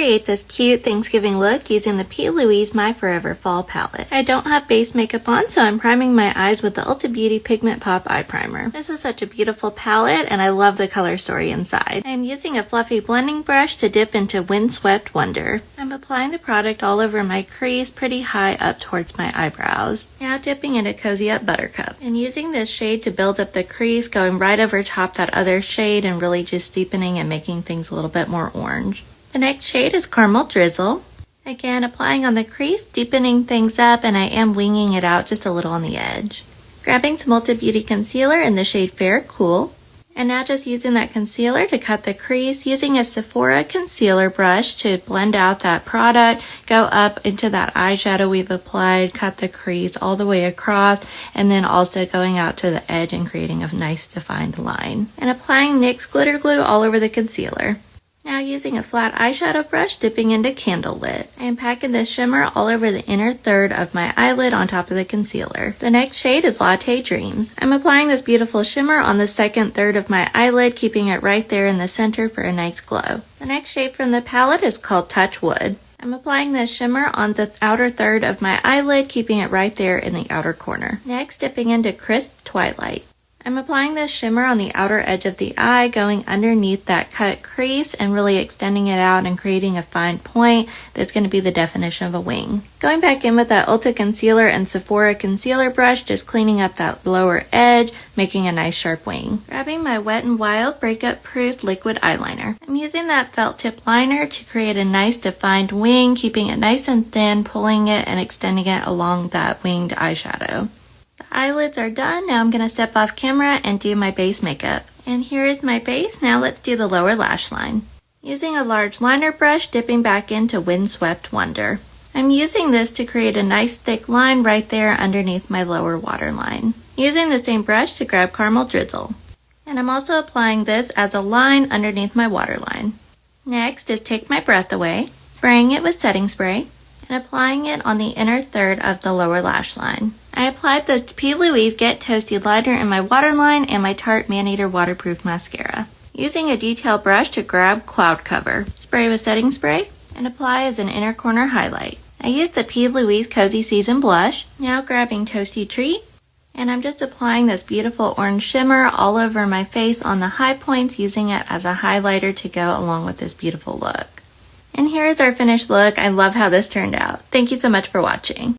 create this cute Thanksgiving look using the Louise My Forever Fall Palette. I don't have base makeup on, so I'm priming my eyes with the Ulta Beauty Pigment Pop Eye Primer. This is such a beautiful palette, and I love the color story inside. I am using a fluffy blending brush to dip into Windswept Wonder. I'm applying the product all over my crease pretty high up towards my eyebrows. Now dipping into Cozy Up Buttercup. And using this shade to build up the crease, going right over top that other shade and really just deepening and making things a little bit more orange. The next shade is Caramel Drizzle. Again, applying on the crease, deepening things up, and I am winging it out just a little on the edge. Grabbing some Ulta Beauty Concealer in the shade Fair Cool. And now just using that concealer to cut the crease, using a Sephora concealer brush to blend out that product, go up into that eyeshadow we've applied, cut the crease all the way across, and then also going out to the edge and creating a nice defined line. And applying NYX glitter glue all over the concealer. Now using a flat eyeshadow brush, dipping into Candlelit. I am packing this shimmer all over the inner third of my eyelid on top of the concealer. The next shade is Latte Dreams. I'm applying this beautiful shimmer on the second third of my eyelid, keeping it right there in the center for a nice glow. The next shade from the palette is called Touch Wood. I'm applying this shimmer on the outer third of my eyelid, keeping it right there in the outer corner. Next, dipping into Crisp Twilight. I'm applying this shimmer on the outer edge of the eye, going underneath that cut crease and really extending it out and creating a fine point that's going to be the definition of a wing. Going back in with that Ulta Concealer and Sephora Concealer brush, just cleaning up that lower edge, making a nice sharp wing. Grabbing my Wet n Wild Breakup Proof Liquid Eyeliner. I'm using that felt tip liner to create a nice defined wing, keeping it nice and thin, pulling it and extending it along that winged eyeshadow. The eyelids are done. Now I'm going to step off camera and do my base makeup. And here is my base. Now let's do the lower lash line. Using a large liner brush, dipping back into Windswept Wonder. I'm using this to create a nice thick line right there underneath my lower waterline. Using the same brush to grab Caramel Drizzle. And I'm also applying this as a line underneath my waterline. Next is Take My Breath Away, spraying it with setting spray, and applying it on the inner third of the lower lash line. I applied the P. Louise Get Toasty liner in my waterline and my Tarte Maneater waterproof mascara. Using a detail brush to grab Cloud Cover, spray with setting spray, and apply as an inner corner highlight. I used the P. Louise Cozy Season blush, now grabbing Toasty Treat, and I'm just applying this beautiful orange shimmer all over my face on the high points, using it as a highlighter to go along with this beautiful look. And here is our finished look. I love how this turned out. Thank you so much for watching.